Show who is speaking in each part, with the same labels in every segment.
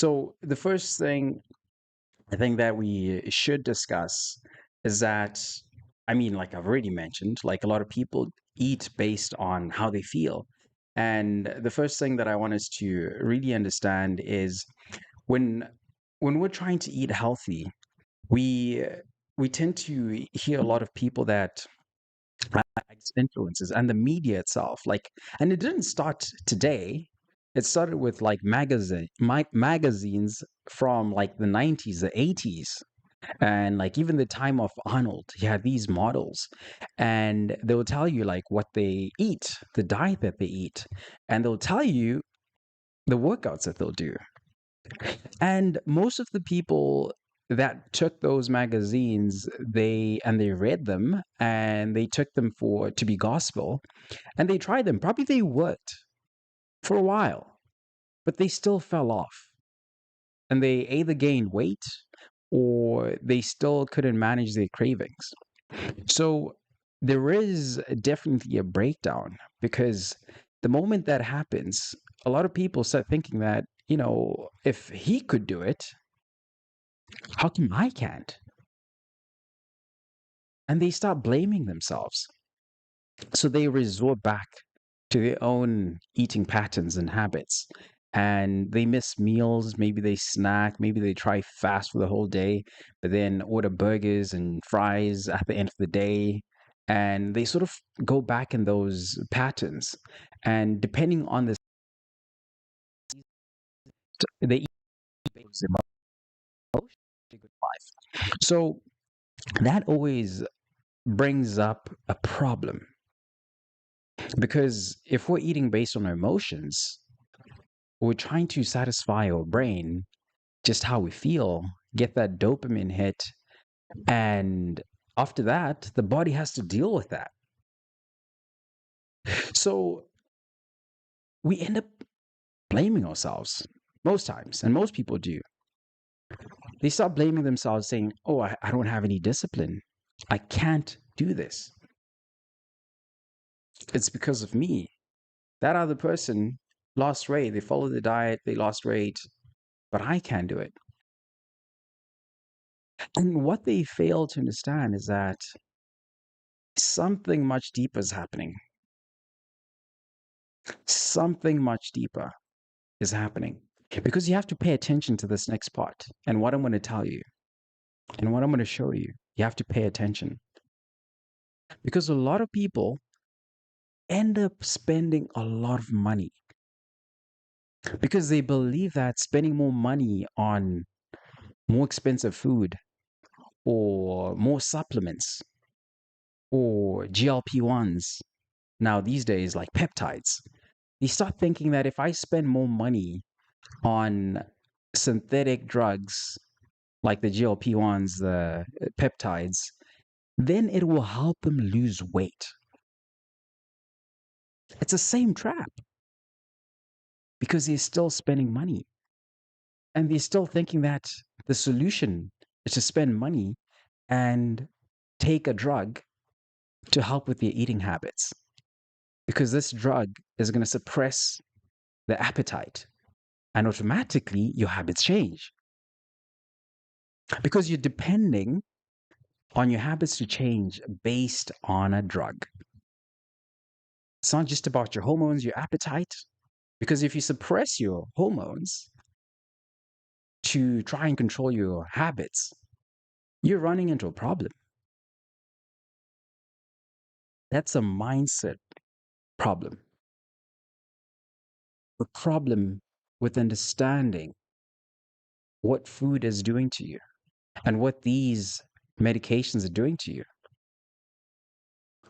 Speaker 1: So the first thing I think that we should discuss is that, I mean, like I've already mentioned, like a lot of people eat based on how they feel. And the first thing that I want us to really understand is when when we're trying to eat healthy, we we tend to hear a lot of people that influences and the media itself, like, and it didn't start today. It started with like magazines from like the 90s, the 80s, and like even the time of Arnold. You had these models, and they'll tell you like what they eat, the diet that they eat, and they'll tell you the workouts that they'll do. And most of the people that took those magazines, they read them and they took them for to be gospel, and they tried them. Probably they worked for a while, but they still fell off. And they either gained weight or they still couldn't manage their cravings. So there is definitely a breakdown, because the moment that happens, a lot of people start thinking that, if he could do it, how come I can't? And they start blaming themselves. So they resort back to their own eating patterns and habits. And they miss meals. Maybe they snack. Maybe they try fast for the whole day, but then order burgers and fries at the end of the day. And they sort of go back in those patterns. And depending on this, they eat those emotions to good life. So that always brings up a problem, because if we're eating based on our emotions, we're trying to satisfy our brain just how we feel, get that dopamine hit, and after that, the body has to deal with that. So we end up blaming ourselves most times, and most people do. They start blaming themselves, saying, "Oh, I don't have any discipline. I can't do this. It's because of me. That other person lost weight. They followed the diet, they lost weight, but I can't do it." And what they fail to understand is that something much deeper is happening. Something much deeper is happening, because you have to pay attention to this next part and what I'm going to tell you and what I'm going to show you. You have to pay attention, because a lot of people end up spending a lot of money because they believe that spending more money on more expensive food or more supplements or GLP-1s, now these days like peptides, they start thinking that if I spend more money on synthetic drugs like the GLP-1s, the peptides, then it will help them lose weight. It's the same trap, because they're still spending money, and they're still thinking that the solution is to spend money and take a drug to help with their eating habits, because this drug is going to suppress the appetite, and automatically your habits change, because you're depending on your habits to change based on a drug. It's not just about your hormones, your appetite, because if you suppress your hormones to try and control your habits, you're running into a problem. That's a mindset problem, a problem with understanding what food is doing to you and what these medications are doing to you.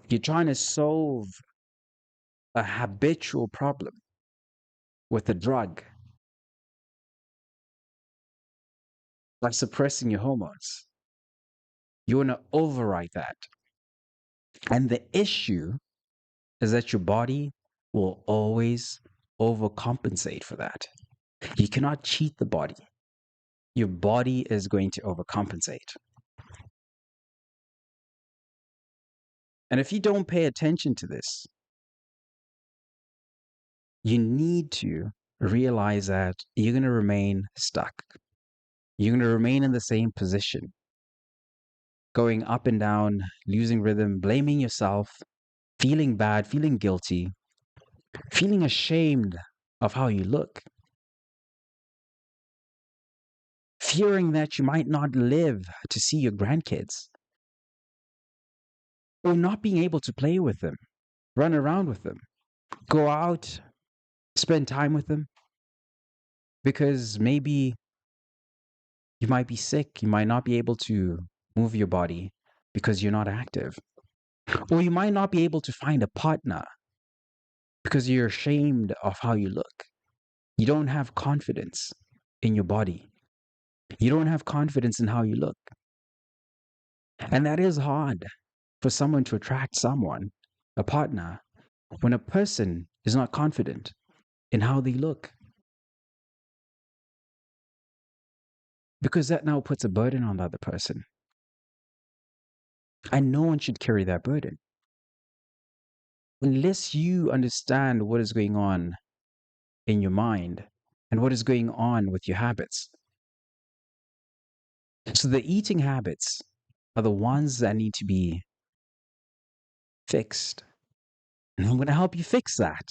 Speaker 1: You're trying to solve a habitual problem with a drug by suppressing your hormones. You want to override that. And the issue is that your body will always overcompensate for that. You cannot cheat the body. Your body is going to overcompensate. And if you don't pay attention to this, you need to realize that you're going to remain stuck. You're going to remain in the same position, going up and down, losing rhythm, blaming yourself, feeling bad, feeling guilty, feeling ashamed of how you look, fearing that you might not live to see your grandkids, or not being able to play with them, run around with them, go out, spend time with them, because maybe you might be sick, you might not be able to move your body because you're not active, or you might not be able to find a partner because you're ashamed of how you look. You don't have confidence in your body. You don't have confidence in how you look. And that is hard for someone to attract someone, a partner, when a person is not confident in how they look. Because that now puts a burden on the other person. And no one should carry that burden. Unless you understand what is going on in your mind and what is going on with your habits. So the eating habits are the ones that need to be fixed. And I'm going to help you fix that.